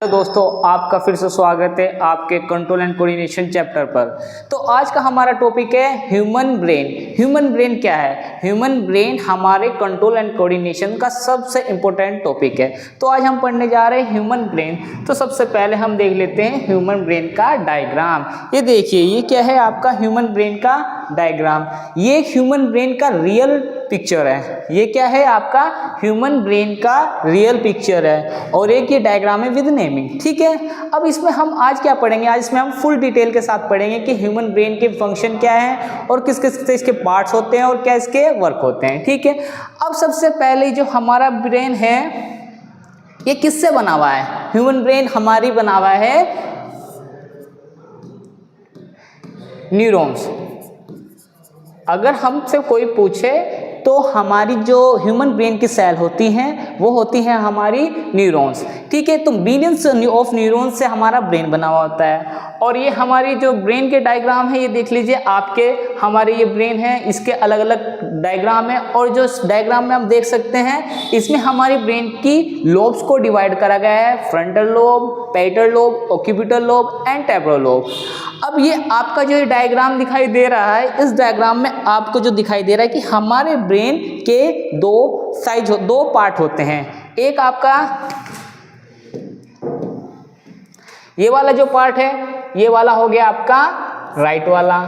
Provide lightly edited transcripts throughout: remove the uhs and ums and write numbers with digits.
तो दोस्तों आपका फिर से स्वागत है आपके कंट्रोल एंड कोऑर्डिनेशन चैप्टर पर। तो आज का हमारा टॉपिक है ह्यूमन ब्रेन। ह्यूमन ब्रेन क्या है? ह्यूमन ब्रेन हमारे कंट्रोल एंड कोऑर्डिनेशन का सबसे इम्पोर्टेंट टॉपिक है। तो आज हम पढ़ने जा रहे हैं ह्यूमन ब्रेन। तो सबसे पहले हम देख लेते हैं ह्यूमन ब्रेन का डायग्राम। ये देखिए, ये क्या है आपका ह्यूमन ब्रेन का डायग्राम। ये ह्यूमन ब्रेन का रियल पिक्चर है। ये क्या है आपका ह्यूमन ब्रेन का रियल पिक्चर है और एक ये डायग्राम है विद नेमिंग। ठीक है, अब इसमें हम आज क्या पढ़ेंगे? आज इसमें हम फुल डिटेल के साथ पढ़ेंगे कि ह्यूमन ब्रेन के फंक्शन क्या है और किस किस इसके पार्ट्स होते हैं और क्या इसके वर्क होते हैं। ठीक है, अब सबसे पहले जो हमारा ब्रेन है ये किससे बना हुआ है? ह्यूमन ब्रेन हमारी बना हुआ है न्यूरॉन्स। अगर हमसे कोई पूछे तो हमारी जो ह्यूमन ब्रेन की सेल होती हैं वो होती हैं हमारी न्यूरॉन्स। ठीक है, तो बिलियंस ऑफ न्यूरॉन्स से हमारा ब्रेन बना हुआ होता है। और ये हमारी जो ब्रेन के डायग्राम है ये देख लीजिए आपके, हमारे ये ब्रेन है, इसके अलग अलग डायग्राम है। और जो डायग्राम में हम देख सकते हैं इसमें हमारी ब्रेन की लोब्स को डिवाइड करा गया है, frontal lobe, parietal lobe, occipital lobe and temporal lobe. अब ये आपका जो डायग्राम दिखाई दे रहा है, इस डायग्राम में आपको जो दिखाई दे रहा है कि हमारे ब्रेन के दो पार्ट होते हैं। एक आपका ये वाला जो पार्ट है ये वाला हो गया आपका राइट वाला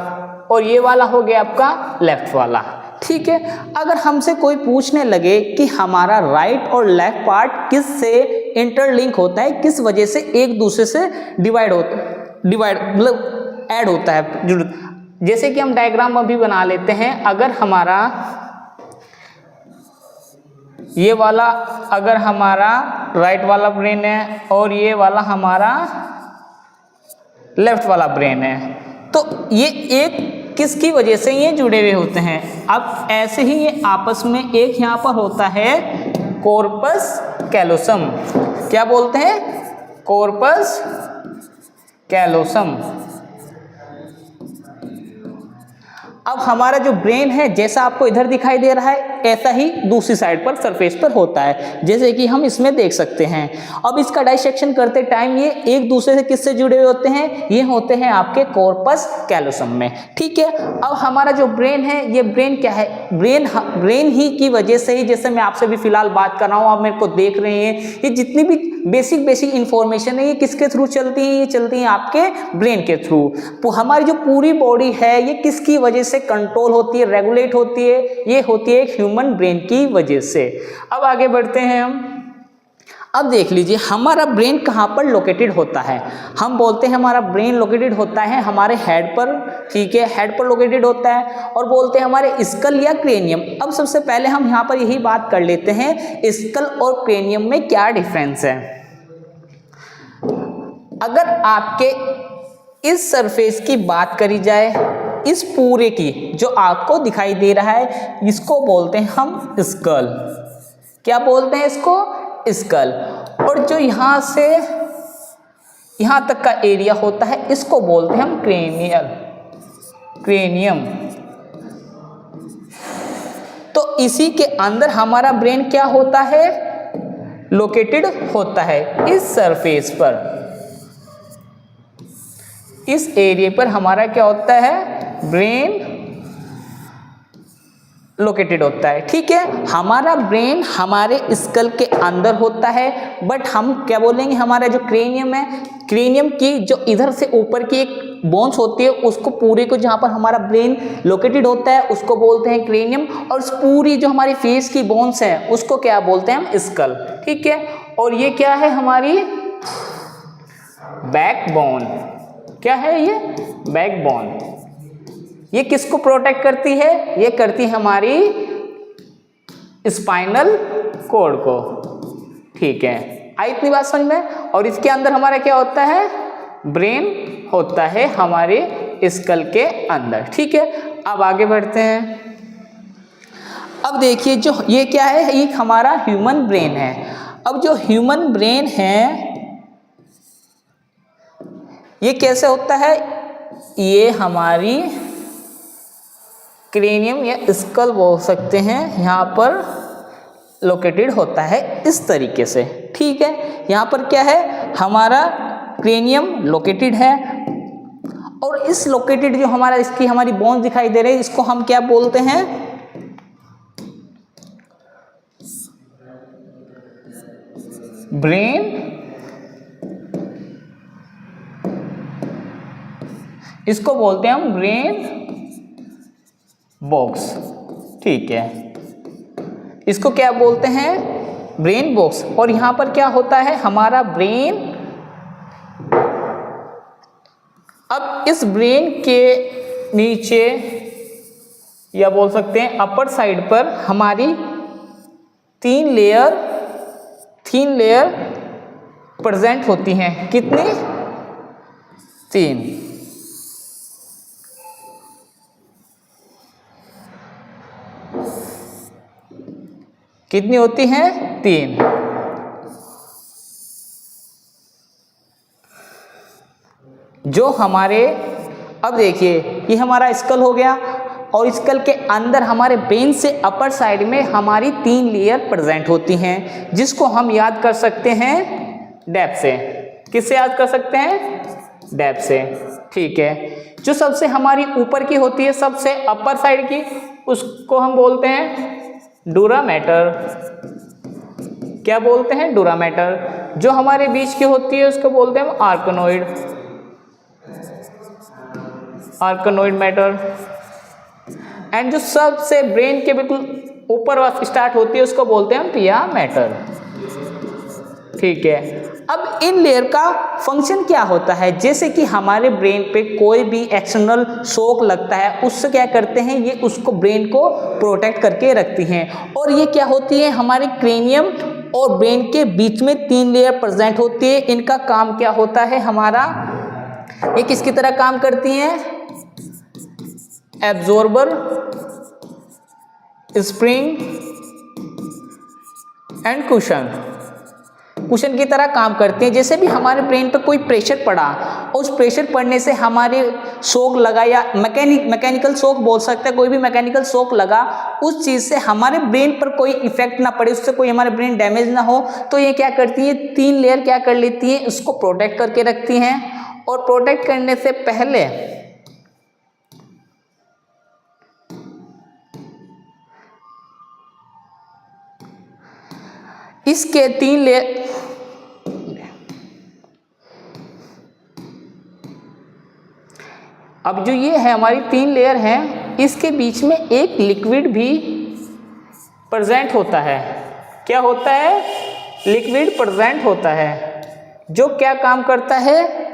और ये वाला हो गया आपका लेफ्ट वाला। ठीक है, अगर हमसे कोई पूछने लगे कि हमारा राइट और लेफ्ट पार्ट किस से इंटरलिंक होता है, किस वजह से एक दूसरे से डिवाइड मतलब ऐड होता है, जैसे कि हम डायग्राम अभी बना लेते हैं। अगर हमारा ये वाला अगर हमारा राइट वाला ब्रेन है और ये वाला हमारा लेफ्ट वाला ब्रेन है, तो ये एक किसकी वजह से ये जुड़े हुए होते हैं? अब ऐसे ही ये आपस में एक यहाँ पर होता है कॉर्पस कैलोसम। क्या बोलते हैं? Corpus callosum. अब हमारा जो ब्रेन है जैसा आपको इधर दिखाई दे रहा है ऐसा ही दूसरी साइड पर सरफेस पर होता है, जैसे कि हम इसमें देख सकते हैं। अब इसका डाइसेक्शन करते टाइम ये एक दूसरे से किससे जुड़े हुए होते हैं? ये होते हैं आपके कॉर्पस कैलोसम में। ठीक है, अब हमारा जो ब्रेन है ये ब्रेन क्या है? ब्रेन ही की वजह से ही, जैसे मैं आपसे भी फिलहाल बात कर रहा हूँ, आप मेरे को देख रहे हैं, ये जितनी भी बेसिक इंफॉर्मेशन है ये किसके थ्रू चलती है? ये चलती है आपके ब्रेन के थ्रू। तो हमारी जो पूरी बॉडी है ये किसकी वजह से कंट्रोल होती है, रेगुलेट होती है? ये होती है ह्यूमन ब्रेन की वजह से। अब आगे बढ़ते हैं हम। अब देख लीजिए हमारा ब्रेन कहाँ पर लोकेटेड होता है। हम बोलते हैं हमारा ब्रेन लोकेटेड होता है हमारे हेड पर। ठीक है, हेड पर लोकेटेड होता है। और बोलते हैं हमारे स्कल या क्रेनियम। अब सबसे पहले हम यहाँ पर यही बात कर लेते हैं स्कल और क्रेनियम में क्या डिफरेंस है। अगर आपके इस सरफेस की बात करी जाए, इस पूरे की जो आपको दिखाई दे रहा है इसको बोलते हैं हम स्कल। क्या बोलते हैं इसको? स्कल। और जो यहाँ से यहाँ तक का एरिया होता है इसको बोलते हैं हम क्रेनियम। तो इसी के अंदर हमारा ब्रेन क्या होता है? लोकेटेड होता है इस सरफेस पर। इस एरिया पर हमारा क्या होता है? ब्रेन लोकेटेड होता है। ठीक है, हमारा ब्रेन हमारे स्कल के अंदर होता है, बट हम क्या बोलेंगे, हमारा जो क्रेनियम है, क्रेनियम की जो इधर से ऊपर की एक बोन्स होती है उसको पूरे को, जहाँ पर हमारा ब्रेन लोकेटेड होता है उसको बोलते हैं क्रेनियम। और उस पूरी जो हमारी फेस की बोन्स है उसको क्या बोलते हैं हम? स्कल। ठीक है, और ये क्या है? हमारी बैकबोन। क्या है ये? बैकबोन। ये किसको प्रोटेक्ट करती है? ये करती है हमारी स्पाइनल कॉर्ड को। ठीक है, आई इतनी बात समझ में? और इसके अंदर हमारा क्या होता है? ब्रेन होता है हमारे स्कल के अंदर। ठीक है, अब आगे बढ़ते हैं। अब देखिए जो ये क्या है? ये हमारा ह्यूमन ब्रेन है। अब जो ह्यूमन ब्रेन है ये कैसे होता है? ये हमारी क्रेनियम या स्कल बोल सकते हैं, यहाँ पर लोकेटेड होता है इस तरीके से। ठीक है, यहाँ पर क्या है, हमारा क्रेनियम लोकेटेड है, और इस लोकेटेड जो हमारा इसकी हमारी बोन्स दिखाई दे रही है इसको हम क्या बोलते हैं, ब्रेन इसको बोलते हैं हम ब्रेन बॉक्स। ठीक है, इसको क्या बोलते हैं, ब्रेन बॉक्स। और यहां पर क्या होता है, हमारा ब्रेन, अब इस ब्रेन के नीचे या बोल सकते हैं अपर साइड पर हमारी तीन लेयर प्रेजेंट होती हैं। कितनी, 3। कितनी होती हैं, 3। जो हमारे, अब देखिए ये हमारा स्कल हो गया, और स्कल के अंदर हमारे ब्रेन से अपर साइड में हमारी 3 लेयर प्रेजेंट होती हैं, जिसको हम याद कर सकते हैं डेप्थ से। किससे याद कर सकते हैं, डेप्थ से। ठीक है, जो सबसे हमारी ऊपर की होती है, सबसे अपर साइड की, उसको हम बोलते हैं डूरा मैटर। क्या बोलते हैं, डूरा मैटर। जो हमारे बीच की होती है उसको बोलते हैं हम आर्कनोइड मैटर। एंड जो सबसे ब्रेन के बिल्कुल ऊपर स्टार्ट होती है उसको बोलते हैं हम पिया मैटर। ठीक है, अब इन लेयर का फंक्शन क्या होता है, जैसे कि हमारे ब्रेन पे कोई भी एक्सटर्नल शॉक लगता है, उससे क्या करते हैं, ये उसको ब्रेन को प्रोटेक्ट करके रखती हैं। और ये क्या होती है, हमारे क्रेनियम और ब्रेन के बीच में 3 लेयर प्रेजेंट होती है। इनका काम क्या होता है, हमारा ये किसकी तरह काम करती हैं, एब्जॉर्बर, स्प्रिंग एंड कुशन की तरह काम करते हैं। जैसे भी हमारे ब्रेन पर कोई प्रेशर पड़ा, उस प्रेशर पड़ने से हमारे शॉक लगा, या मैकेनिकल शॉक बोल सकते हैं, कोई भी मैकेनिकल शॉक लगा, उस चीज़ से हमारे ब्रेन पर कोई इफेक्ट ना पड़े, उससे कोई हमारे ब्रेन डैमेज ना हो, तो ये क्या करती है, 3 लेयर क्या कर लेती है, उसको प्रोटेक्ट करके रखती हैं। और प्रोटेक्ट करने से पहले इसके 3 लेयर, अब जो ये है हमारी 3 लेयर हैं, इसके बीच में एक लिक्विड भी प्रेजेंट होता है। क्या होता है, लिक्विड प्रेजेंट होता है, जो क्या काम करता है,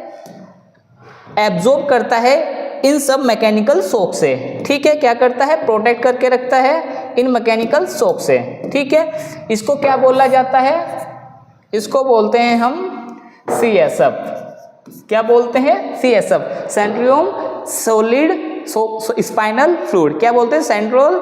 एब्जॉर्ब करता है इन सब मैकेनिकल शॉक से। ठीक है, क्या करता है, प्रोटेक्ट करके रखता है इन मैकेनिकल शॉक से। ठीक है, इसको क्या बोला जाता है, इसको बोलते हैं हम CSF। क्या बोलते हैं, CSF, सेंट्रियम सॉलिड स्पाइनल फ्लूइड। क्या बोलते हैं, सेंट्रल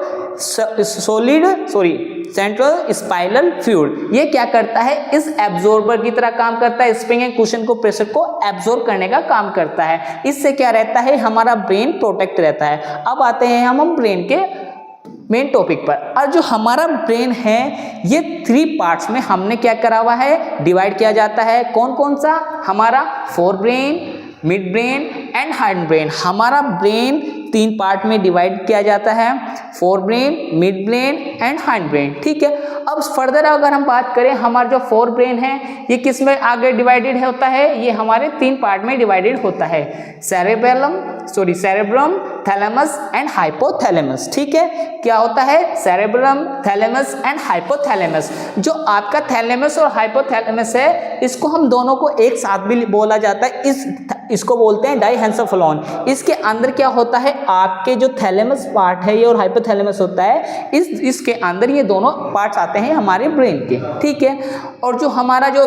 स्पाइनल फ्लूइड। ये क्या करता है, इस एब्जॉर्बर की तरह काम करता है, स्प्रिंग एंड कुशन को, प्रेशर को एब्जॉर्ब करने का काम करता है। इससे क्या रहता है, हमारा ब्रेन प्रोटेक्ट रहता है। अब आते हैं हम ब्रेन के मेन टॉपिक पर। और जो हमारा ब्रेन है, ये 3 पार्ट्स में हमने क्या करा हुआ है, डिवाइड किया जाता है। कौन कौन सा, हमारा forebrain, midbrain and hind brain. हमारा ब्रेन 3 पार्ट में डिवाइड किया जाता है, fore brain, midbrain and hindbrain. ठीक है, अब फर्दर अगर हम बात करें, हमारा जो फोर ब्रेन है ये किस में आगे डिवाइडेड होता है, ये हमारे 3 पार्ट में डिवाइडेड होता है, सेरेब्रम, थैलेमस एंड हाइपोथैलेमस। ठीक है, क्या होता है, सेरेब्रम, थैलेमस एंड हाइपोथैलेमस। जो आपका थैलेमस और हाइपोथैलेमस है, इसको हम दोनों को एक साथ भी बोला जाता है, इसको बोलते हैं डाइहेंसोफेलॉन। इसके अंदर क्या होता है, आपके जो थैलेमस पार्ट है ये और हाइपोथैलेमस होता है, इसके अंदर ये दोनों पार्ट्स आते हैं हमारे ब्रेन के। ठीक है, और जो हमारा जो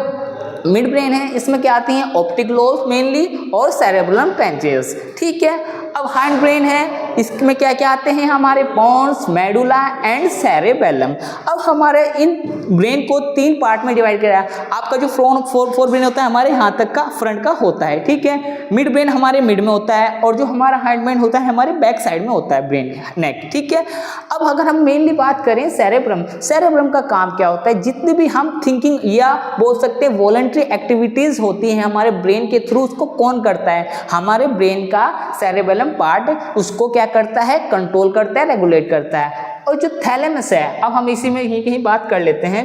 मिड ब्रेन है, इसमें क्या आती हैं, ऑप्टिक लोब मेनली और सेरेब्रम पेंजियस। ठीक है, अब हाइंड ब्रेन है, इसमें क्या क्या आते हैं हमारे पोन्स, मेडुला एंड सेरेबेलम। अब हमारे इन ब्रेन को 3 पार्ट में डिवाइड किया है। आपका जो फोर ब्रेन होता है हमारे यहाँ तक का फ्रंट का होता है, ठीक है। मिड ब्रेन हमारे मिड में होता है और जो हमारा हाइंड ब्रेन होता है हमारे बैक साइड में होता है ब्रेन नेक, ठीक है। अब अगर हम मेनली बात करें सेरेब्रम, सेरेब्रम का काम क्या होता है, जितने भी हम थिंकिंग या बोल सकते हैं वॉलंटरी एक्टिविटीज होती हैं हमारे ब्रेन के थ्रू, उसको कौन करता है, हमारे ब्रेन का सेरेबेलम पार्ट उसको क्या करता है, कंट्रोल करता है, रेगुलेट करता है। और जो थैलेमस है, अब हम इसी में यही बात कर लेते हैं।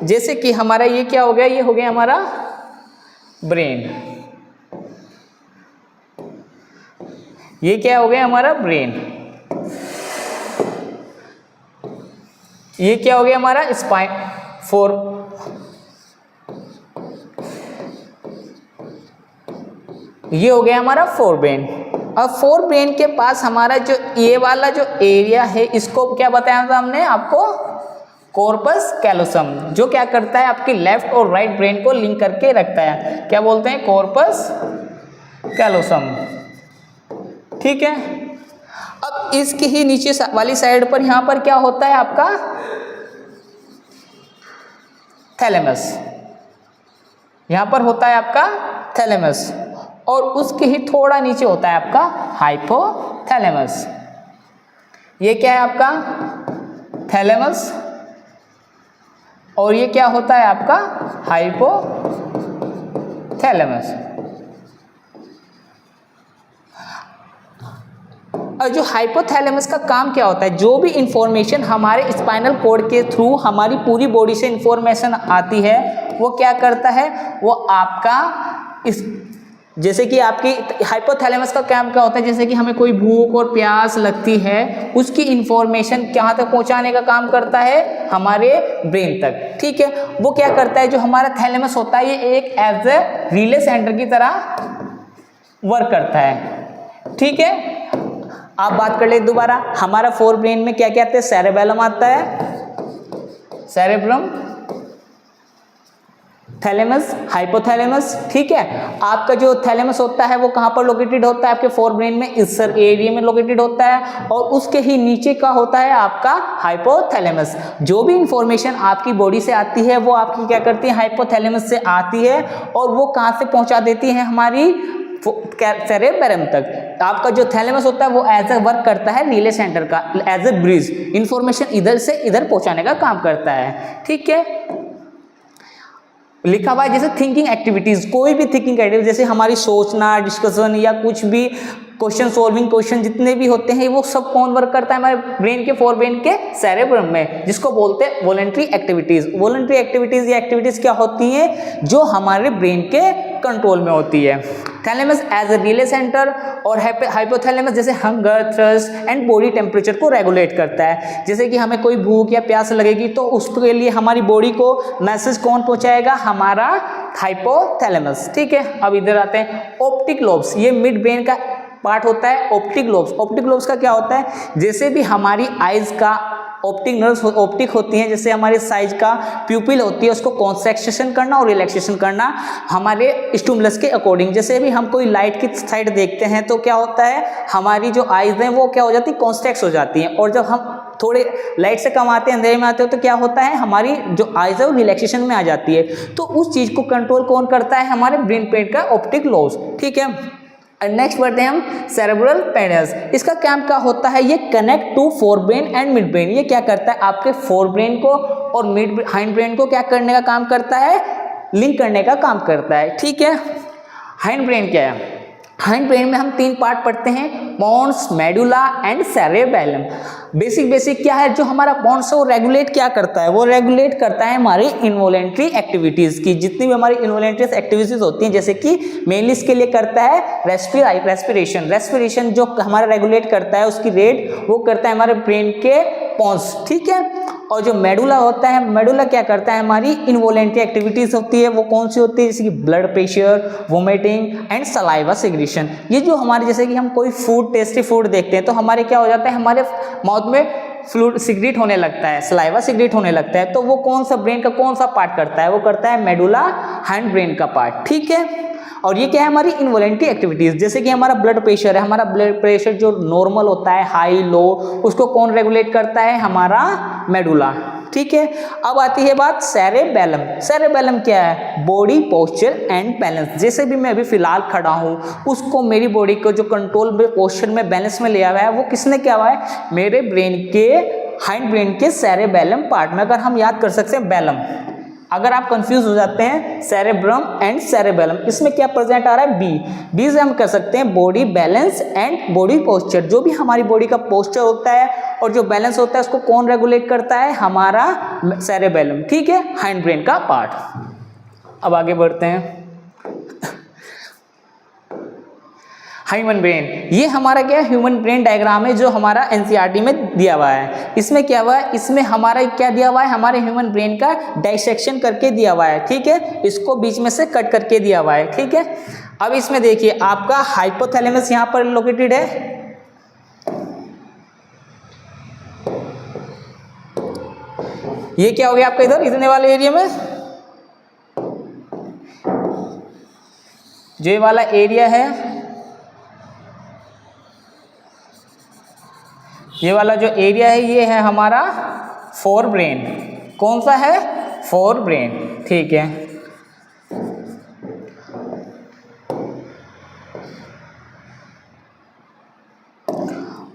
जैसे कि हमारा ये क्या हो गया, ये हो गया हमारा ब्रेन, ये क्या हो गया हमारा ब्रेन, ये क्या हो गया हमारा स्पाइन ये हो गया हमारा फोर ब्रेन। अब फोर ब्रेन के पास हमारा जो ये वाला जो एरिया है, इसको क्या बताया था हमने आपको, कॉर्पस कैलोसम, जो क्या करता है आपकी लेफ्ट और राइट ब्रेन को लिंक करके रखता है, क्या बोलते हैं, कॉर्पस कैलोसम, ठीक है। अब इसकी ही नीचे वाली साइड पर यहाँ पर क्या होता है आपका थैलेमस, यहाँ पर होता है आपका थैलेमस, और उसके ही थोड़ा नीचे होता है आपका हाइपोथैलेमस। ये क्या है आपका थैलेमस और ये क्या होता है आपका हाइपोथैलेमस। और जो हाइपोथैलेमस का काम क्या होता है, जो भी इंफॉर्मेशन हमारे स्पाइनल कॉर्ड के थ्रू हमारी पूरी बॉडी से इंफॉर्मेशन आती है, वो क्या करता है, वो आपका इस जैसे कि आपकी हाइपोथैलेमस का काम क्या होता है, जैसे कि हमें कोई भूख और प्यास लगती है, उसकी इंफॉर्मेशन कहाँ तक पहुँचाने का काम करता है, हमारे ब्रेन तक, ठीक है। वो क्या करता है, जो हमारा थैलेमस होता है ये एक एज ए रिले सेंटर की तरह वर्क करता है, ठीक है। आप बात कर ले दोबारा, हमारा फोर ब्रेन में क्या क्या आता है, सेरेबेलम आता है, सेरेब्रम, थैलेमस, हाइपोथैलेमस, ठीक है। आपका जो थैलेमस होता है वो कहाँ पर लोकेटेड होता है, आपके फोर ब्रेन में इस एरिया में लोकेटेड होता है, और उसके ही नीचे का होता है आपका हाइपोथैलेमस। जो भी इंफॉर्मेशन आपकी बॉडी से आती है वो आपकी क्या करती है, हाइपोथैलेमस से आती है, और वो कहाँ से पहुँचा देती है, हमारी सेरेबेलम तक। आपका जो थैलेमस होता है वो एज ए वर्क करता है रिले सेंटर का, एज ए ब्रिज, इंफॉर्मेशन इधर से इधर पहुँचाने का काम करता है, ठीक है। लिखा हुआ है जैसे थिंकिंग एक्टिविटीज, कोई भी थिंकिंग एक्टिविटीज जैसे हमारी सोचना, डिस्कशन या कुछ भी क्वेश्चन सॉल्विंग, क्वेश्चन जितने भी होते हैं वो सब कौन वर्क करता है, हमारे ब्रेन के फोर ब्रेन के सेरेब्रम में, जिसको बोलते हैं वॉलंटरी एक्टिविटीज। वॉलंटरी एक्टिविटीज या एक्टिविटीज क्या होती हैं, जो हमारे ब्रेन के कंट्रोल में होती है। Thalamus as a relay centre, और हाइपोथैलेमस जैसे hunger, thrust and body temperature को रेगुलेट करता है। जैसे कि हमें कोई भूख या प्यास लगेगी तो उसके लिए हमारी बॉडी को मैसेज कौन पहुंचाएगा, हमारा हाइपोथैलेमस, ठीक है। अब इधर आते हैं ऑप्टिक लोब्स, ये मिड ब्रेन का पार्ट होता है ऑप्टिक लोब्स। ऑप्टिक लोब्स का क्या होता है, जैसे भी हमारी आइज का ऑप्टिक नर्व्स ऑप्टिक होती हैं, जैसे हमारे साइज का प्यूपिल होती है, उसको कॉन्ट्रैक्शन करना और रिलैक्सेशन करना हमारे स्टिमुलस के अकॉर्डिंग। जैसे भी हम कोई लाइट की साइड देखते हैं तो क्या होता है, हमारी जो आइज हैं वो क्या हो जाती है, कॉन्ट्रैक्ट हो जाती हैं, और जब हम थोड़े लाइट से कम आते हैं, अंधेरे में आते हो, तो क्या होता है, हमारी जो आइज है वो रिलैक्सेशन में आ जाती है। तो उस चीज़ को कंट्रोल कौन करता है, हमारे ब्रेन पेट का ऑप्टिक लोब्स, ठीक है। नेक्स्ट बढ़ते हैं हम सेरेब्रल पेनिस। इसका काम क्या होता है, ये connect to forebrain and midbrain. ये क्या करता है, आपके फोर ब्रेन को और मिड हाइंड ब्रेन को क्या करने का काम करता है, लिंक करने का काम करता है, ठीक है। हाइंड ब्रेन क्या है, हाइंड ब्रेन में हम 3 पार्ट पढ़ते हैं, pons, medulla and cerebellum. Basic क्या है, जो हमारा पोन्स है वो रेगुलेट क्या करता है, वो रेगुलेट करता है हमारी इनवॉलेंट्री एक्टिविटीज की, जितनी भी हमारी इनवॉलेंट्री एक्टिविटीज होती हैं, जैसे कि मेनली इसके लिए करता है रेस्पिरेशन जो हमारा रेगुलेट करता है, उसकी रेट वो करता है हमारे ब्रेन के पोन्स, ठीक है। और जो मेडुला होता है, मेडुला क्या करता है, हमारी इनवॉलेंट्री एक्टिविटीज होती है, वो कौन सी होती है, जैसे कि blood pressure, vomiting and saliva secretion. ये जो हमारे जैसे कि हम कोई फूड, टेस्टी फूड देखते हैं तो हमारे क्या हो जाता है, हमारे माउथ में फ्लूइड सिक्रीट होने लगता है, सलाइवा सिक्रीट होने लगता है, तो वो कौन सा ब्रेन का कौन सा पार्ट करता है, वो करता है मेडुला हाइंड ब्रेन का पार्ट, ठीक है। और ये क्या है हमारी इनवॉलेंट्री एक्टिविटीज, जैसे कि हमारा ब्लड प्रेशर है, हमारा ब्लड प्रेशर जो नॉर्मल होता है हाई लो, उसको कौन रेगुलेट करता है, हमारा मेडुला। ठीक है, अब आती है बात सेरेबेलम। सेरेबेलम क्या है, बॉडी पोस्चर एंड बैलेंस। जैसे भी मैं अभी फिलहाल खड़ा हूँ, उसको मेरी बॉडी को जो कंट्रोल में पोस्चर में बैलेंस में लिया हुआ है, वो किसने किया हुआ है, मेरे ब्रेन के हाइंड ब्रेन के सेरेबेलम पार्ट में। अगर हम याद कर सकते हैं बेलम, अगर आप कंफ्यूज हो जाते हैं सेरेब्रम एंड सेरेबेलम, इसमें क्या प्रेजेंट आ रहा है, बी से हम कर सकते हैं body balance and body posture. जो भी हमारी बॉडी का पोस्चर होता है और जो बैलेंस होता है उसको कौन रेगुलेट करता है, हमारा सेरेबेलम। ठीक है, हाइंड ब्रेन का पार्ट। अब आगे बढ़ते हैं, ह्यूमन ब्रेन। ये हमारा क्या ह्यूमन ब्रेन डायग्राम है जो हमारा एनसीईआरटी में दिया हुआ है। इसमें क्या हुआ है, इसमें हमारा क्या दिया हुआ है, हमारे ह्यूमन ब्रेन का डाइसेक्शन करके दिया हुआ है। ठीक है, इसको बीच में से कट करके दिया हुआ है। ठीक है, अब इसमें देखिए आपका हाइपोथैलेमस यहाँ पर लोकेटेड है, ये क्या हो गया आपका इधर इतने वाले एरिया में, जो ये वाला एरिया है, ये वाला जो एरिया है ये है हमारा फोर ब्रेन। कौन सा है, फोर ब्रेन। ठीक है,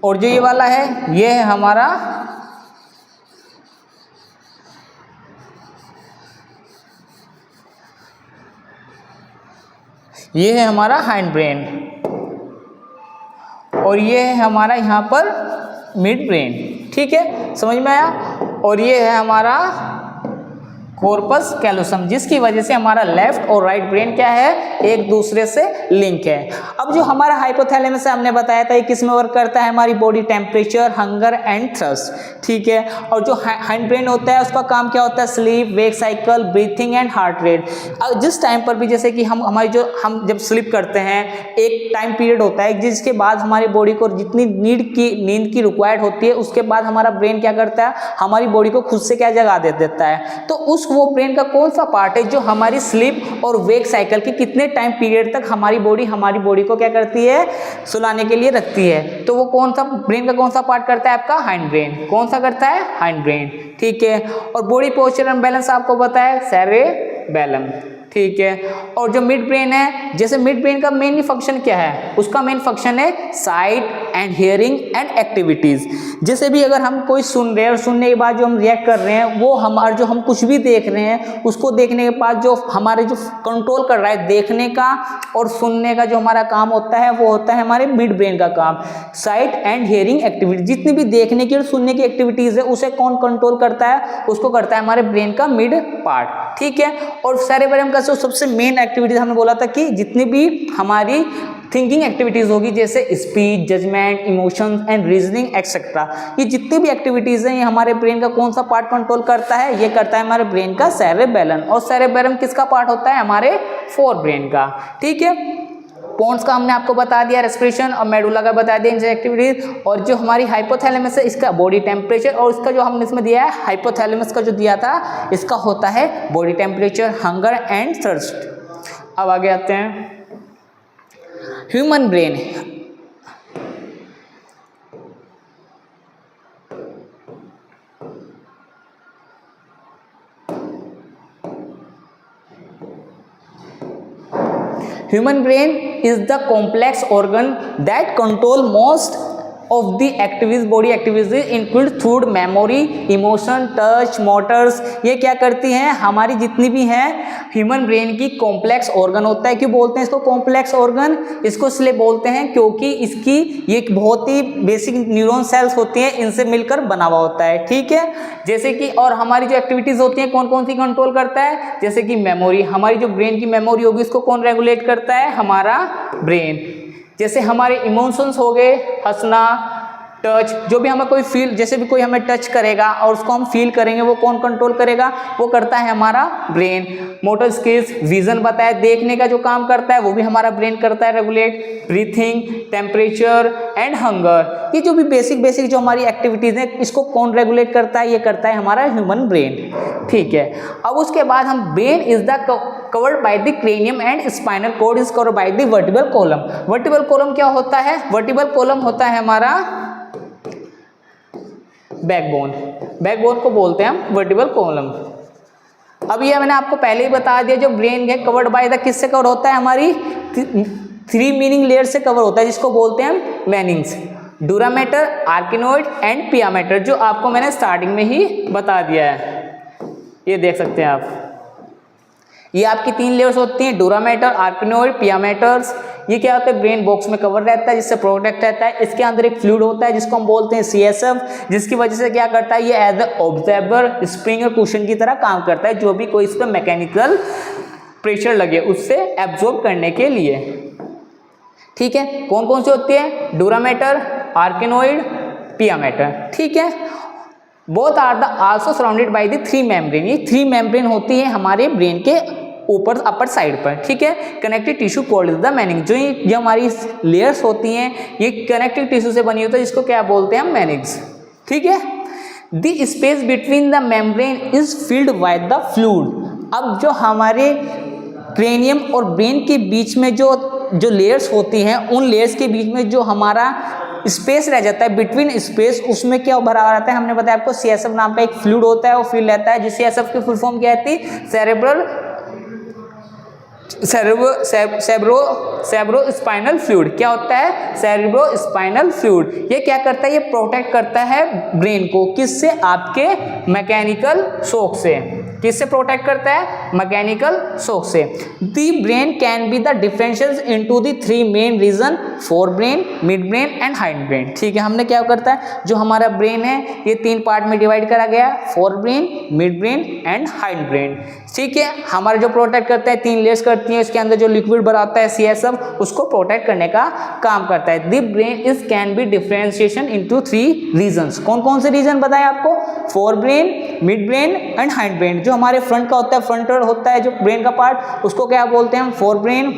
और जो ये वाला है ये है हमारा हाइंड ब्रेन, और ये है हमारा यहाँ पर मिड ब्रेन। ठीक है, समझ में आया। और ये है हमारा कॉर्पस कैलोसम, जिसकी वजह से हमारा लेफ्ट और राइट ब्रेन क्या है, एक दूसरे से लिंक है। अब जो हमारा हाइपोथैलेमस है हमने बताया था ये किस में वर्क करता है, हमारी body temperature, hunger and thrust. ठीक है, और जो हाइंड ब्रेन होता है उसका काम क्या होता है, sleep, wake cycle, breathing and heart rate. जिस टाइम पर भी जैसे कि हम जब स्लीप करते हैं एक टाइम पीरियड होता है जिसके बाद हमारी बॉडी को जितनी नींद की रिक्वायर्ड होती है उसके बाद हमारा ब्रेन क्या करता है, हमारी बॉडी को खुद से क्या जगा देता है। तो उस वो ब्रेन का कौन सा पार्ट है जो हमारी स्लीप और वेक साइकिल के कितने टाइम पीरियड तक हमारी बॉडी को क्या करती है, सुलाने के लिए रखती है। तो वो कौन सा ब्रेन का कौन सा पार्ट करता है, आपका हाइंड ब्रेन। कौन सा करता है, हाइंड ब्रेन। ठीक है, और बॉडी पोस्चर एंड बैलेंस आपको पता है सेरेबेलम। ठीक है, और जो मिड ब्रेन है, जैसे मिड ब्रेन का मेन फंक्शन क्या है, उसका मेन फंक्शन है site and hearing and activities. जैसे भी अगर हम कोई सुन रहे हैं और सुनने के बाद जो हम रिएक्ट कर रहे हैं, वो जो हम कुछ भी देख रहे हैं उसको देखने के बाद जो हमारे जो कंट्रोल कर रहा है देखने का और सुनने का जो हमारा काम होता है वो होता है हमारे मिड ब्रेन का काम। साइट एंड हियरिंग एक्टिविटी, जितनी भी देखने की और सुनने की एक्टिविटीज है उसे कौन कंट्रोल करता है, उसको करता है हमारे ब्रेन का मिड पार्ट। ठीक है, और सेरेबेलम का जो सबसे मेन एक्टिविटीज हमने बोला था कि जितनी भी हमारी थिंकिंग एक्टिविटीज होगी जैसे speech, judgement, emotions and reasoning etcetera, ये जितनी भी एक्टिविटीज हैं ये हमारे ब्रेन का कौन सा पार्ट कंट्रोल करता है, ये करता है हमारे ब्रेन का सेरेबेलम। और सेरेबेलम किसका पार्ट होता है, हमारे फोर ब्रेन का। ठीक है, पोन्स का हमने आपको बता दिया, रेस्पिरेशन, और मेडुला का बता दिया इन एक्टिविटीज। और जो हमारी हाइपोथैलेमस है इसका बॉडी टेम्परेचर, और इसका जो हमने इसमें दिया है हाइपोथैलेमस का जो दिया था इसका होता है body temperature, hunger and thirst. अब आगे आते हैं human brain. Human brain is the complex organ that control most of the body activities include food, memory, emotion, touch, motors। ये क्या करती हैं, हमारी जितनी भी हैं ह्यूमन ब्रेन की कॉम्प्लेक्स ऑर्गन होता है। क्यों बोलते हैं इसको कॉम्प्लेक्स ऑर्गन, इसको इसलिए बोलते हैं क्योंकि इसकी ये एक बहुत ही बेसिक न्यूरॉन सेल्स होती हैं, इनसे मिलकर बना हुआ होता है। ठीक है, जैसे कि और हमारी जो एक्टिविटीज होती हैं कौन कौन सी कंट्रोल करता है, जैसे कि मेमोरी, हमारी जो ब्रेन की मेमोरी होगी उसको कौन रेगुलेट करता है, हमारा ब्रेन। जैसे हमारे इमोशंस हो गए, हंसना, टच, जो भी हमें कोई फील, जैसे भी कोई हमें टच करेगा और उसको हम फील करेंगे, वो कौन कंट्रोल करेगा, वो करता है हमारा ब्रेन। मोटर स्किल्स, विजन बताया, देखने का जो काम करता है वो भी हमारा ब्रेन करता है regulate. Breathing, temperature and hunger, ये जो भी बेसिक जो हमारी एक्टिविटीज है, इसको कौन रेगुलेट करता है, ये करता है हमारा ह्यूमन ब्रेन। ठीक है, अब उसके बाद हम brain is the covered by the cranium and spinal cord is covered by the vertebral column. Vertebral column क्या होता है, वर्टिब्रल कॉलम होता है हमारा बैकबोन, बैकबोन को बोलते हैं हम वर्टिब्रल कॉलम। अब ये मैंने आपको पहले ही बता दिया, जो ब्रेन है कवर्ड बाय द किससे कवर होता है, हमारी 3 मीनिंग लेयर से कवर होता है, जिसको बोलते हैं हम मैनिंग्स, डूरा मैटर, आर्किनोइड एंड पिया मैटर, जो आपको मैंने स्टार्टिंग में ही बता दिया है। ये देख सकते हैं आप, ये आपकी 3 लेयर्स होती हैं, डूरा मैटर, आर्किनोइड, पिया मैटर्स। ये क्या होता है, ब्रेन बॉक्स में कवर रहता है, जिससे प्रोटेक्ट रहता है। इसके अंदर एक फ्लूइड होता है जिसको हम बोलते हैं CSF, जिसकी वजह से क्या करता है, ये एज अ ऑब्जर्वर, स्प्रिंग और कुशन की तरह काम करता है, जो भी कोई इस पर मैकेनिकल प्रेशर लगे उससे एब्जॉर्ब करने के लिए। ठीक है, कौन कौन सी होती है, डूरा मैटर, आर्किनोइड, पिया मैटर। ठीक है, both are the also surrounded by the 3 membrane, ये 3 मेम्ब्रेन होती है हमारे ब्रेन के ऊपर अपर साइड पर। ठीक है, connective tissue called is the Manning, जो हमारी लेयर्स होती हैं ये कनेक्टिव टिश्यू से बनी होती है, जिसको क्या बोलते हैं हम, मैनिंग्स। ठीक है, the space between the membrane is filled by the fluid. अब जो हमारे क्रेनियम और ब्रेन के बीच में जो लेयर्स होती हैं, उन लेयर्स के बीच में जो हमारा स्पेस रह जाता है, बिटवीन स्पेस, उसमें क्या भरा रहता है, हमने बताया आपको CSF नाम का एक फ्लूइड होता है, वो फिल रहता है, जिस CSF की फुल फॉर्म क्या आती है, सेरेब्रो स्पाइनल फ्लूइड। क्या होता है, सेरेब्रो स्पाइनल फ्लूइड। ये क्या करता है, ये प्रोटेक्ट करता है ब्रेन को, किससे, आपके मैकेनिकल शॉक से। किससे प्रोटेक्ट करता है, मैकेनिकल शॉक से। The brain can be the differentials into the 3 main region, forebrain, midbrain and hindbrain. ठीक है, हमने क्या करता है, जो हमारा ब्रेन है ये 3 पार्ट में डिवाइड करा गया, fore brain, midbrain and hindbrain. ठीक है, हमारा जो प्रोटेक्ट करता है, 3 लेयर्स करती है, इसके अंदर जो लिक्विड बनाता है CSF, उसको प्रोटेक्ट करने का काम करता है। The brain is can be differentiation into 3 regions. कौन कौन से रीजन बताए आपको, forebrain, midbrain and hindbrain. जो हमारे फ्रंट का होता है, फ्रंटल होता है जो ब्रेन का पार्ट, उसको क्या बोलते हैं हम, फोर ब्रेन।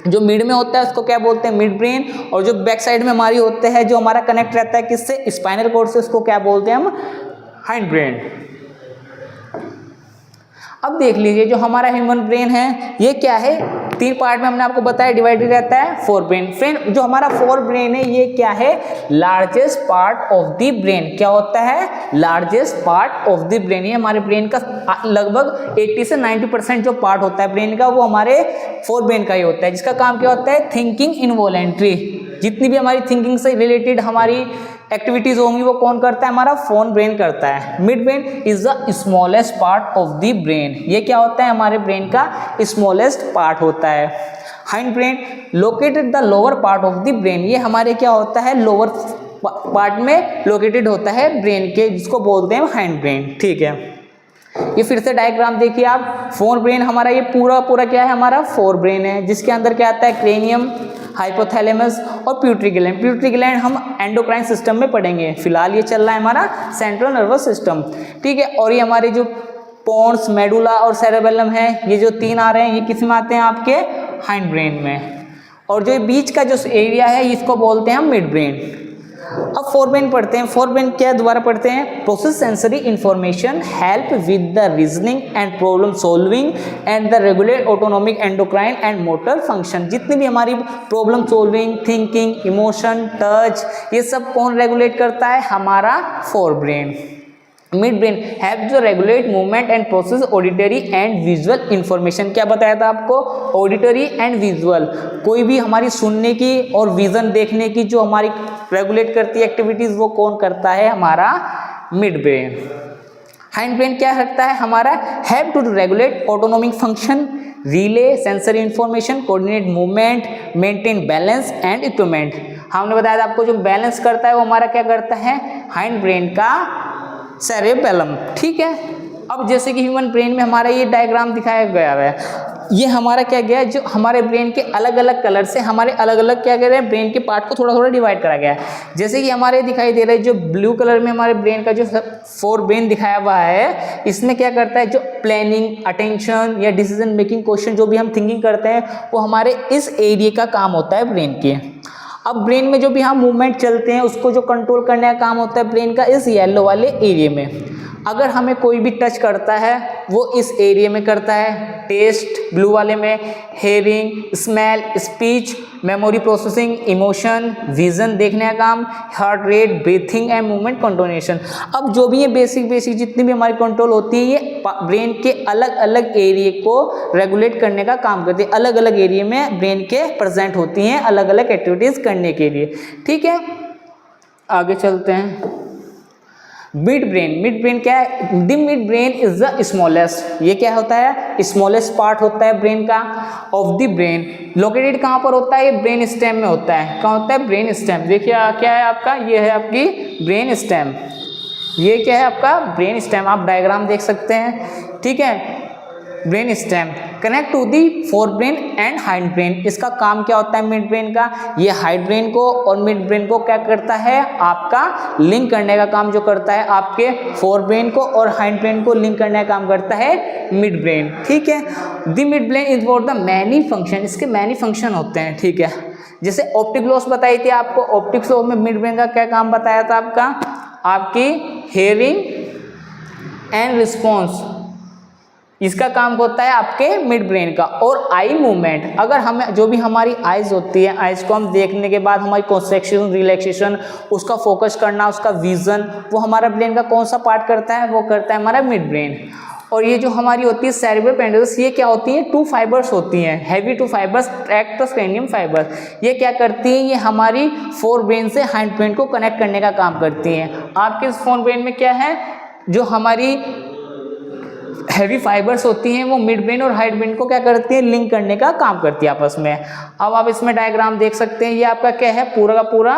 जो मिड में होता है उसको क्या बोलते हैं, मिड ब्रेन। और जो बैक साइड में हमारी होते हैं, जो हमारा कनेक्ट रहता है किससे, स्पाइनल कॉर्ड से, उसको क्या बोलते हैं हम, हाइंड ब्रेन। अब देख लीजिए, जो हमारा ह्यूमन ब्रेन है ये क्या है, 3 पार्ट में हमने आपको बताया डिवाइडेड रहता है, फोर ब्रेन। फ्रेंड, जो हमारा फोर ब्रेन है ये क्या है, largest part of the brain. क्या होता है, largest part of the brain. ये हमारे ब्रेन का लगभग 80 से 90% जो पार्ट होता है ब्रेन का, वो हमारे फोर ब्रेन का ही होता है, जिसका काम क्या होता है, थिंकिंग इनवॉलेंट्री। जितनी भी हमारी थिंकिंग से रिलेटेड हमारी एक्टिविटीज होंगी वो कौन करता है, हमारा फोर ब्रेन करता है। Mid brain is the smallest part of the brain. ये क्या होता है, हमारे ब्रेन का स्मॉलेस्ट पार्ट होता है। Hind brain located the lower part of the brain. ये हमारे क्या होता है, लोअर पार्ट में लोकेटेड होता है ब्रेन के, जिसको बोलते हैं हाइंड ब्रेन। ठीक है, ये फिर से डायग्राम देखिए आप, फोर ब्रेन हमारा ये पूरा क्या है, हमारा फोर ब्रेन है, जिसके अंदर क्या आता है, क्रेनियम, हाइपोथैलेमस और प्यूटरी ग्लैंड। प्यूटरी ग्लैंड हम एंडोक्राइन सिस्टम में पढ़ेंगे, फिलहाल ये चल रहा है हमारा सेंट्रल नर्वस सिस्टम। ठीक है, और ये हमारे जो पोन्स, मेडुला और सेरेबेलम है, ये जो 3 आ रहे हैं, ये किस में आते हैं, आपके हाइंड ब्रेन में। और जो बीच का जो एरिया है इसको बोलते हैं हम मिड ब्रेन। अब फोर ब्रेन पढ़ते हैं। फोर ब्रेन क्या दोबारा पढ़ते हैं, process sensory information, help with the reasoning and problem solving and the regulate autonomic endocrine and motor function. जितनी भी हमारी problem solving, thinking, emotion, touch, ये सब कौन रेगुलेट करता है, हमारा forebrain. Midbrain have to regulate movement and process auditory and visual information. क्या बताया था आपको, ऑडिटरी एंड विजुअल, कोई भी हमारी सुनने की और विजन देखने की जो हमारी रेगुलेट करती है एक्टिविटीज, वो कौन करता है, हमारा मिड ब्रेन। हाइंड ब्रेन क्या करता है, हमारा have to regulate autonomic function, relay sensory information, coordinate movement, maintain balance and equipment. हमने बताया था आपको, जो बैलेंस करता है वो हमारा क्या करता है, हाइंड ब्रेन का सेरेबेलम। ठीक है, अब जैसे कि ह्यूमन ब्रेन में हमारा ये डायग्राम दिखाया गया है, ये हमारा क्या गया, जो हमारे ब्रेन के अलग अलग कलर से हमारे अलग अलग क्या कह रहे हैं, ब्रेन के पार्ट को थोड़ा थोड़ा डिवाइड करा गया है। जैसे कि हमारे दिखाई दे रहा है जो ब्लू कलर में हमारे ब्रेन का जो फोर ब्रेन दिखाया हुआ है, इसमें क्या करता है, जो प्लानिंग, अटेंशन या डिसीजन मेकिंग, क्वेश्चन जो भी हम थिंकिंग करते हैं वो हमारे इस एरिया का काम होता है ब्रेन के। अब ब्रेन में जो भी हम मूवमेंट चलते हैं उसको जो कंट्रोल करने का काम होता है ब्रेन का इस येलो वाले एरिया में। अगर हमें कोई भी टच करता है वो इस एरिया में करता है, टेस्ट ब्लू वाले में, hearing, smell, speech, memory processing, emotion, vision देखने का काम, heart rate, breathing and movement controlation. अब जो भी ये बेसिक जितनी भी हमारी कंट्रोल होती है ये ब्रेन के अलग अलग एरिया को रेगुलेट करने का काम करती है, अलग अलग एरिया में ब्रेन के प्रेजेंट होती हैं अलग अलग एक्टिविटीज़ करने के लिए। ठीक है, आगे चलते हैं। मिड ब्रेन क्या है, the mid brain is the smallest, ये क्या होता है, स्मॉलेस्ट पार्ट होता है ब्रेन का ऑफ द ब्रेन। लोकेटेड कहाँ पर होता है, ये ब्रेन स्टेम में होता है। कहाँ होता है, ब्रेन स्टेम। देखिए क्या है आपका, ये है आपकी ब्रेन स्टेम, ये क्या है आपका ब्रेन स्टेम, आप डायग्राम देख सकते हैं। ठीक है, brainstem connect to the forebrain and hindbrain. इसका काम क्या होता है मिड ब्रेन का, ये हाइंड ब्रेन को और मिड ब्रेन को क्या करता है, आपका लिंक करने का काम जो करता है, आपके फोर ब्रेन को और हाइंड ब्रेन को लिंक करने का काम करता है मिड ब्रेन। ठीक है, the mid brain is for the many function, इसके मैनी फंक्शन होते हैं। ठीक है, जैसे ऑप्टिक लॉस बताई थी आपको, ऑप्टिक लॉस में मिड ब्रेन का क्या काम बताया था आपका, आपकी हेयरिंग एंड रिस्पॉन्स, इसका काम होता है आपके मिड ब्रेन का। और आई मूवमेंट, अगर हमें जो भी हमारी आइज होती है, आइज को हम देखने के बाद हमारी कॉन्सेक्शन, रिलैक्सेशन, उसका फोकस करना, उसका विजन, वो हमारा ब्रेन का कौन सा पार्ट करता है, वो करता है हमारा मिड ब्रेन। और ये जो हमारी होती है सेरेब्रल पेंडल्स, ये क्या होती है, टू फाइबर्स होती हैं, हैवी टू फाइबर्स, ट्रैक्टोक्रेनियम फाइबर्स। ये क्या करती हैं, ये हमारी फोर ब्रेन से हाइंड ब्रेन को कनेक्ट करने का काम करती हैं। आपके फोर ब्रेन में क्या है, जो हमारी हैवी फाइबर्स होती हैं वो मिड ब्रेन और हाइंड ब्रेन को क्या करती है, लिंक करने का काम करती है आपस में। अब आप इसमें डायग्राम देख सकते हैं, ये आपका क्या है, पूरा का पूरा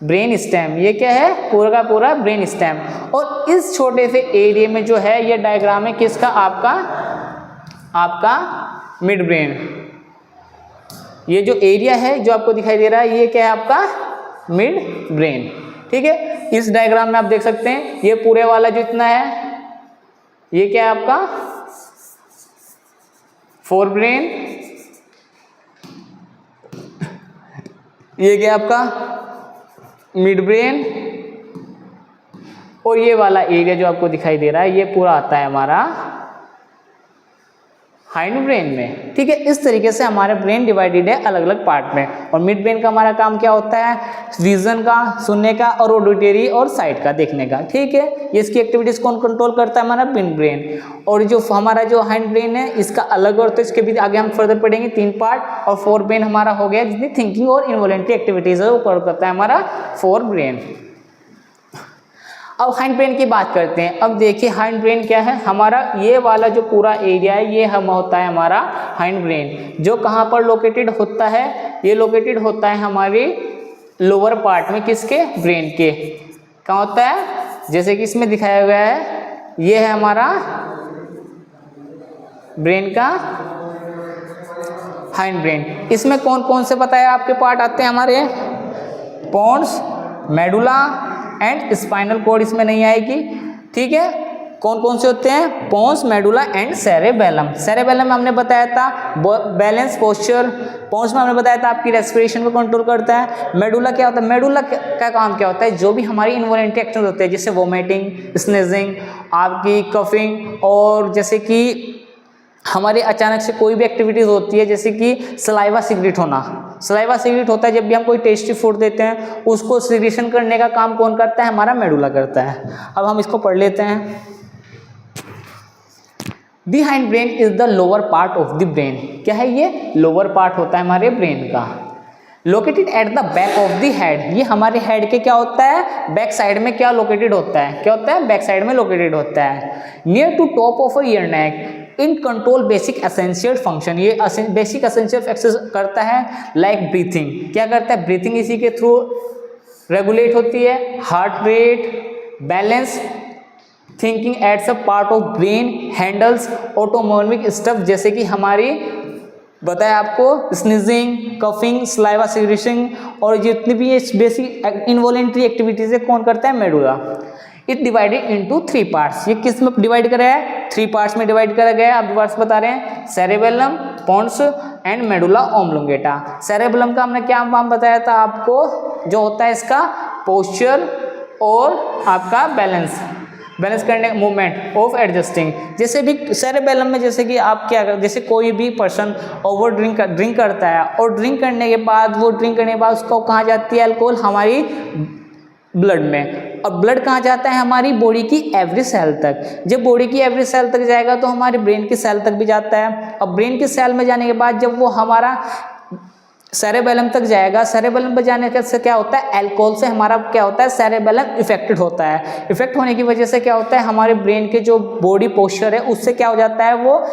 ब्रेन स्टेम, ये क्या है, पूरा का पूरा ब्रेन स्टेम। और इस छोटे से एरिया में जो है ये डायग्राम है किसका, आपका मिड ब्रेन। ये जो एरिया है जो आपको दिखाई दे रहा है ये क्या है, आपका मिड ब्रेन। ठीक है, इस डायग्राम में आप देख सकते हैं ये पूरे वाला जो इतना है ये क्या है आपका फोर ब्रेन, ये क्या है आपका मिड ब्रेन, और ये वाला एरिया जो आपको दिखाई दे रहा है ये पूरा आता है हमारा हाइंड ब्रेन में। ठीक है, इस तरीके से हमारा ब्रेन डिवाइडेड है अलग अलग पार्ट में। और मिड ब्रेन का हमारा काम क्या होता है, विजन का, सुनने का, और ऑडिटरी और साइट का, देखने का। ठीक है, ये इसकी एक्टिविटीज कौन कंट्रोल करता है, हमारा मिड ब्रेन। और जो हमारा जो हाइंड ब्रेन है इसका अलग, और तो इसके भी आगे हम फर्दर पढ़ेंगे 3 पार्ट। और फोर ब्रेन हमारा हो गया जितनी थिंकिंग और इनवॉलेंट्री एक्टिविटीज है वो करता है हमारा फोर ब्रेन। अब हाइंड ब्रेन की बात करते हैं। अब देखिए हाइंड ब्रेन क्या है, हमारा ये वाला जो पूरा एरिया है ये हम होता है हमारा हाइंड ब्रेन, जो कहाँ पर लोकेटेड होता है, ये लोकेटेड होता है हमारे लोअर पार्ट में, किसके, ब्रेन के। कहाँ होता है, जैसे कि इसमें दिखाया गया है, ये है हमारा ब्रेन का हाइंड ब्रेन। इसमें कौन कौन से बताया आपके पार्ट आते हैं हमारे, pons, medulla and spinal cord इसमें नहीं आएगी। ठीक है, कौन कौन से होते हैं, pons, medulla and cerebellum. Cerebellum में हमने बताया था बैलेंस पोस्चर, पोन्स में हमने बताया था आपकी रेस्पिरेशन को कंट्रोल करता है। मेडुला क्या होता है, मेडुला का काम क्या होता है, जो भी हमारी इनवॉलेंट्री एक्शन होते हैं जैसे वोमिटिंग, स्नीजिंग, आपकी कफिंग, और जैसे कि हमारे अचानक से कोई भी एक्टिविटीज़ होती है जैसे कि सलाइवा सिक्रेट होना, सलाइवा सिक्रेट होता है जब भी हम कोई टेस्टी फूड देते हैं, उसको सिक्रेशन करने का काम कौन करता है, हमारा मेडुला करता है। अब हम इसको पढ़ लेते हैं। The hind brain is the lower part of the brain. क्या है ये, लोअर पार्ट होता है हमारे ब्रेन का, located at the back of the head. ये हमारे हेड के क्या होता है, बैक साइड में क्या लोकेटेड होता है, क्या होता है, बैक साइड में लोकेटेड होता है। Near to top of a ear neck, in control basic essential function. ये बेसिक एसेंशियल एक्सेस करता है, लाइक ब्रीथिंग। क्या करता है, ब्रीथिंग इसी के थ्रू रेगुलेट होती है, heart rate, balance, thinking it's a part of brain handles autonomic stuff, जैसे कि हमारी बताया आपको स्नीजिंग, कफिंग, सलाइवा सिक्रेशन और जितनी भी ये बेसिक इनवॉलेंट्री एक्टिविटीज है कौन करता है? Medulla. It divided into 3 parts. ये किस में डिवाइड करा है? 3 पार्ट्स में डिवाइड करा गया है। आप दोबारा से बता रहे हैं, cerebellum, pons and medulla oblongata. Cerebellum का हमने क्या नाम बताया था आपको? जो होता है इसका पोस्चर और आपका बैलेंस करने मूवमेंट ऑफ एडजस्टिंग। जैसे भी सेरेबेलम में जैसे कि आप क्या कर, जैसे कोई भी पर्सन ओवर ड्रिंक करता है और ड्रिंक करने के बाद उसको कहाँ जाती है अल्कोहल? हमारी ब्लड में। और ब्लड कहाँ जाता है? हमारी बॉडी की एवरी सेल तक। जब बॉडी की एवरी सेल तक जाएगा तो हमारे ब्रेन की सेल तक भी जाता है। और ब्रेन की सेल में जाने के बाद जब वो हमारा सेरेबेलम तक जाएगा, सेरेबेलम पर जाने से क्या होता है? अल्कोहल से हमारा क्या होता है? सेरेबेलम इफेक्टेड होता है। इफेक्ट होने की वजह से क्या होता है? हमारे ब्रेन के जो बॉडी पोस्चर है उससे क्या हो जाता है? वो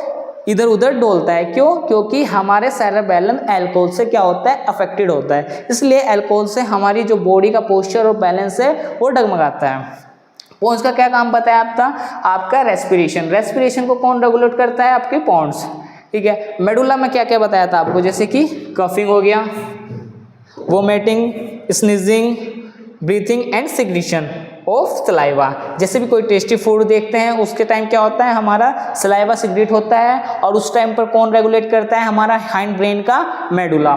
इधर उधर डोलता है। क्यों? क्योंकि हमारे सेरेबेलम अल्कोहल से क्या होता है? अफेक्टेड होता है। इसलिए अल्कोहल से हमारी जो बॉडी का पोस्चर और बैलेंस है वो डगमगाता है। पोन्स का क्या काम बताया आपका रेस्पिरेशन को कौन रेगुलेट करता है? आपके पोन्स। ठीक है। मेडुला में क्या क्या बताया था आपको? जैसे कि कफिंग हो गया, vomiting, sneezing, breathing and secretion of saliva. जैसे भी कोई टेस्टी फूड देखते हैं उसके टाइम क्या होता है? हमारा सलाइवा सिक्रीट होता है। और उस टाइम पर कौन रेगुलेट करता है? हमारा हाइंड ब्रेन का मेडुला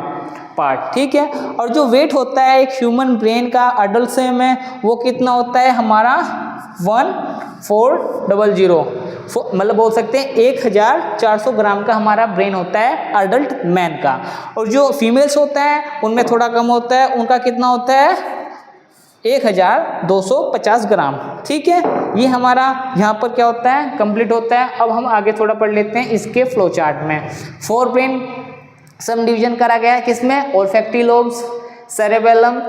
पार्ट। ठीक है। और जो वेट होता है एक ह्यूमन ब्रेन का अडल्ट से में, वो कितना होता है? हमारा 1400, मतलब बोल सकते हैं 1400 ग्राम का हमारा ब्रेन होता है अडल्ट मैन का। और जो फीमेल्स होता है उनमें थोड़ा कम होता है, उनका कितना होता है? 1250 ग्राम। ठीक है। ये हमारा यहाँ पर क्या होता है? कंप्लीट होता है। अब हम आगे थोड़ा पढ़ लेते हैं इसके फ्लो चार्ट में। फोर ब्रेन सब डिवीजन करा गया है किसमें? ओल्फैक्टरी लोब्स, सेरेबेलम,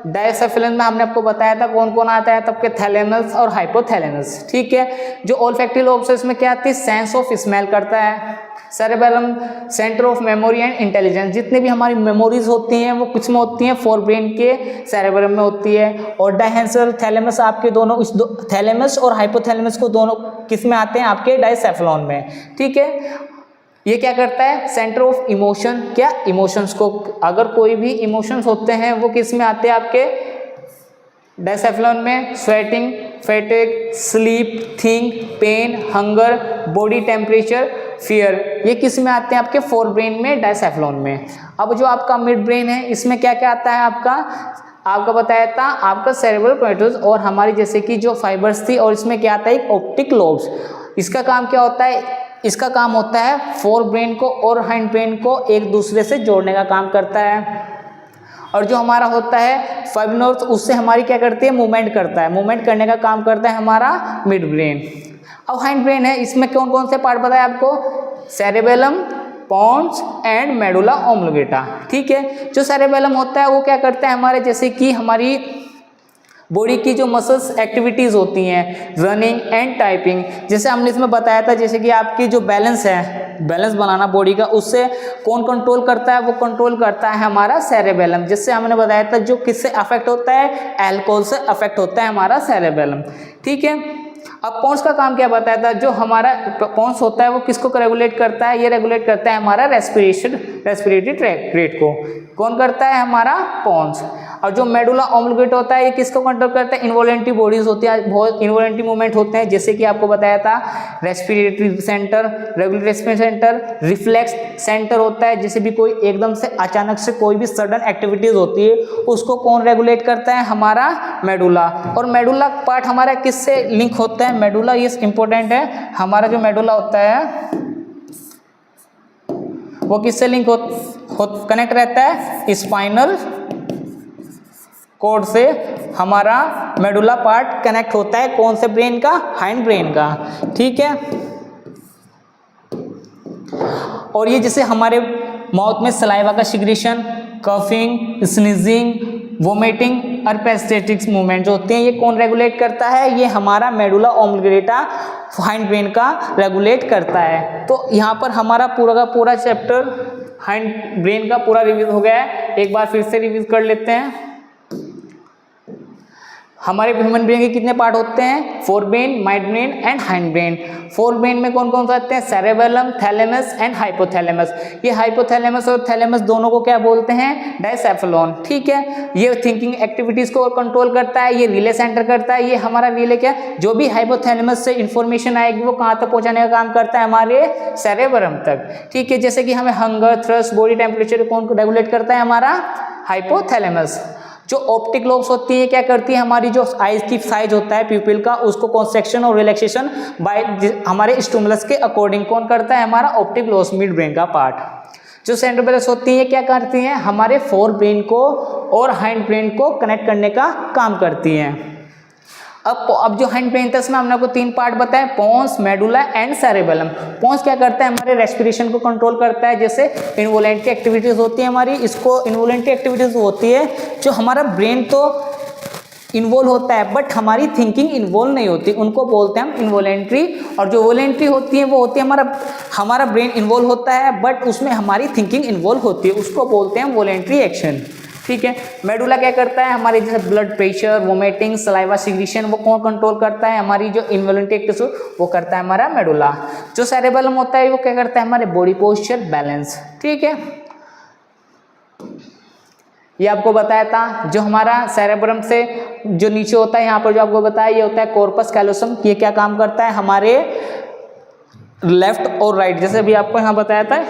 डायसेफेलन में हमने आपको बताया था कौन कौन आता है, तब के थैलेमस और हाइपोथैलेमस। ठीक है। जो ओल्फैक्टरी लोब्स है इसमें क्या आती है? सेंस ऑफ स्मेल करता है। Cerebellum centre of memory and intelligence, जितनी भी हमारी मेमोरीज होती हैं वो किस में होती हैं? फोर ब्रेन के सेरेबेलम में होती है। और डायहेंसल थैलेमस आपके दोनों थैलेमस और हाइपोथैलेमस को दोनों किस में आते हैं? आपके डायसेफेलॉन में। ठीक है। ये क्या करता है? सेंटर ऑफ इमोशन, क्या इमोशंस को, अगर कोई भी इमोशंस होते हैं वो किस में आते हैं? आपके डायसेफेलॉन में। Sweating, fatigue, sleep, think, pain, hunger, body temperature, fear, ये किस में आते हैं? आपके फोर ब्रेन में, डायसेफेलॉन में। अब जो आपका मिड ब्रेन है इसमें क्या क्या आता है? आपका बताया था आपका सेरेब्रल कॉर्टेक्स और हमारी जैसे कि जो फाइबर्स थी, और इसमें क्या आता है? एक ऑप्टिक लोब्स। इसका काम क्या होता है? इसका काम होता है फोर ब्रेन को और हाइंड ब्रेन को एक दूसरे से जोड़ने का काम करता है। और जो हमारा होता है फाइव नर्व्स, उससे हमारी क्या करती है? मूवमेंट करता है। मूवमेंट करने का काम करता है हमारा मिड ब्रेन। अब हाइंड ब्रेन है, इसमें कौन कौन से पार्ट बताया आपको? Cerebellum, pons and medulla oblongata. ठीक है। जो सेरेबेलम होता है वो क्या करता है? हमारे जैसे कि हमारी बॉडी की जो मसल्स एक्टिविटीज़ होती हैं, रनिंग एंड टाइपिंग, जैसे हमने इसमें बताया था, जैसे कि आपकी जो बैलेंस है, बैलेंस बनाना बॉडी का, उससे कौन कंट्रोल करता है? वो कंट्रोल करता है हमारा सेरेबेलम। जिससे हमने बताया था जो किससे अफेक्ट होता है? अल्कोहल से अफेक्ट होता है हमारा सेरेबेलम। ठीक है। अब पोन्स का काम क्या बताया था? जो हमारा पोन्स होता है वो किसको रेगुलेट करता है? ये रेगुलेट करता है हमारा रेस्पिरेटरी रेट को। कौन करता है? हमारा पोन्स। और जो मेडुला ऑब्लोंगेटा होता है ये किसको कंट्रोल करता है? इनवॉलेंट्री बॉडीज होती है, बहुत इनवॉलेंट्री मूवमेंट होते हैं, जैसे कि आपको बताया था respiratory centre, regulatory respiratory centre, reflex centre होता है, जैसे भी कोई एकदम से अचानक से कोई भी सडन एक्टिविटीज होती है उसको कौन रेगुलेट करता है? हमारा मेडुला। और मेडुला पार्ट हमारा किससे लिंक होता है? मेडुला, ये इंपॉर्टेंट है। हमारा जो मेडुला होता है वो किससे लिंक कनेक्ट रहता है? स्पाइनल कॉर्ड से हमारा मेडुला पार्ट कनेक्ट होता है। कौन से ब्रेन का? हाइंड ब्रेन का। ठीक है। और ये जैसे हमारे माउथ में सलाइवा का सिक्रीशन, कफिंग, स्नीजिंग, वोमिटिंग और पेरिस्टेटिक मूवमेंट जो होते हैं ये कौन रेगुलेट करता है? ये हमारा मेडुला ऑब्लोंगेटा हाइंड ब्रेन का रेगुलेट करता है। तो यहाँ पर हमारा पूरा का पूरा चैप्टर हाइंड ब्रेन का पूरा रिवीज हो गया है। एक बार फिर से रिवीज कर लेते हैं। हमारे ह्यूमन ब्रेन के कितने पार्ट होते हैं? Forebrain, midbrain and hind brain. Fore brain में कौन कौन से आते हैं? Cerebellum, thalamus and hypothalamus. ये हाइपोथैलेमस और थैलेमस दोनों को क्या बोलते हैं? डाइसेफेलॉन। ठीक है, ये थिंकिंग एक्टिविटीज को कंट्रोल करता है, ये रिले सेंटर करता है। ये हमारा रिले क्या, जो भी हाइपोथैलेमस से इंफॉर्मेशन आएगी वो कहाँ तक पहुँचाने का काम करता है? हमारे सेरेबरम तक। ठीक है, जैसे कि हमें हंगर, थ्रस्ट, बॉडी टेम्परेचर कौन रेगुलेट करता है? हमारा हाइपोथैलेमस। जो ऑप्टिक लोब्स होती है क्या करती है? हमारी जो आईज की साइज होता है प्यूपिल का, उसको कॉन्ट्रैक्शन और रिलैक्सेशन बाय हमारे स्टिमुलस के अकॉर्डिंग कौन करता है? हमारा ऑप्टिक लोब्स, मिड ब्रेन का पार्ट। जो सेरेबेलस होती है क्या करती हैं? हमारे फोर ब्रेन को और हाइंड ब्रेन को कनेक्ट करने का काम करती हैं। अब जो हाइंड ब्रेन था, इसमें हमने आपको तीन पार्ट बताए, pons, medulla and cerebellum. Pons क्या करता है? हमारे रेस्पिरेशन को कंट्रोल करता है, जैसे इनवॉलेंट्री एक्टिविटीज होती है हमारी। इसको इनवॉलेंट्री एक्टिविटीज होती है जो हमारा ब्रेन तो इन्वॉल्व होता है बट हमारी थिंकिंग इन्वॉल्व नहीं होती, उनको बोलते हैं हम इनवॉलेंट्री। और जो वॉलेंट्री होती है वो होती है हमारा ब्रेन इन्वॉल्व होता है बट उसमें हमारी थिंकिंग इन्वॉल्व होती है, उसको बोलते हैं वॉलेंट्री एक्शन। ठीक है, मेडुला क्या करता है? हमारे जैसे blood pressure, vomiting, saliva secretion, वो कौन कंट्रोल करता है? हमारी जो इनवॉलेंट्री एक्टिविटीज वो करता है हमारा मेडुला। जो सेरेबेलम होता है वो क्या करता है? हमारे बॉडी पोस्चर, बैलेंस। ठीक है, ये आपको बताया था। जो हमारा सेरेब्रम से जो नीचे होता है, यहाँ पर जो आपको बताया, ये होता है कॉर्पस कैलोसम। ये क्या काम करता है? हमारे लेफ्ट और राइट, जैसे अभी आपको यहाँ बताया था,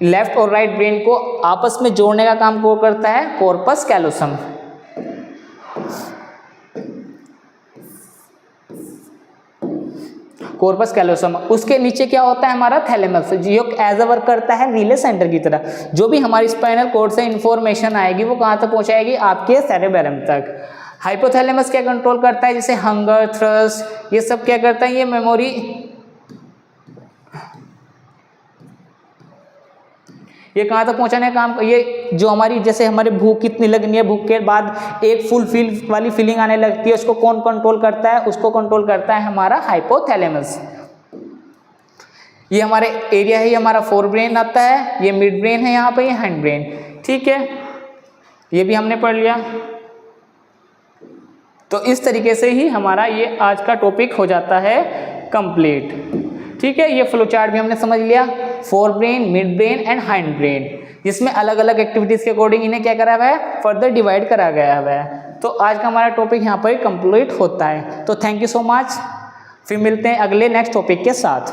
लेफ्ट और राइट ब्रेन को आपस में जोड़ने का काम कौन करता है? Corpus callosum. कॉर्पस कैलोसम, उसके नीचे क्या होता है? हमारा थैलेमस, जो एज अ वर्क करता है रिले सेंटर की तरह। जो भी हमारी स्पाइनल कॉर्ड से इंफॉर्मेशन आएगी वो कहाँ तक पहुँचाएगी? आपके सेरेबेलम तक। हाइपोथैलेमस क्या कंट्रोल करता है? जैसे हंगर, थ्रस्ट, ये सब क्या करता है? ये मेमोरी, ये कहाँ तक पहुँचाने का काम, ये जो हमारी जैसे हमारे भूख कितनी लगनी है, भूख के बाद एक फुल फील वाली फीलिंग आने लगती है, उसको कौन कंट्रोल करता है? उसको कंट्रोल करता है हमारा हाइपोथैलेमस। ये हमारे एरिया है, ये हमारा फोर ब्रेन आता है, ये मिड ब्रेन है यहाँ पे, ये हैंड ब्रेन। ठीक है, ये भी हमने पढ़ लिया। तो इस तरीके से ही हमारा ये आज का टॉपिक हो जाता है कंप्लीट। ठीक है, ये फ्लो चार्ट भी हमने समझ लिया, fore brain, midbrain and hind brain, जिसमें अलग अलग एक्टिविटीज के अकॉर्डिंग इन्हें क्या करा हुआ है? फर्दर डिवाइड करा गया हुआ है। तो आज का हमारा टॉपिक यहाँ पर कंप्लीट होता है। तो थैंक यू सो मच, फिर मिलते हैं अगले नेक्स्ट टॉपिक के साथ।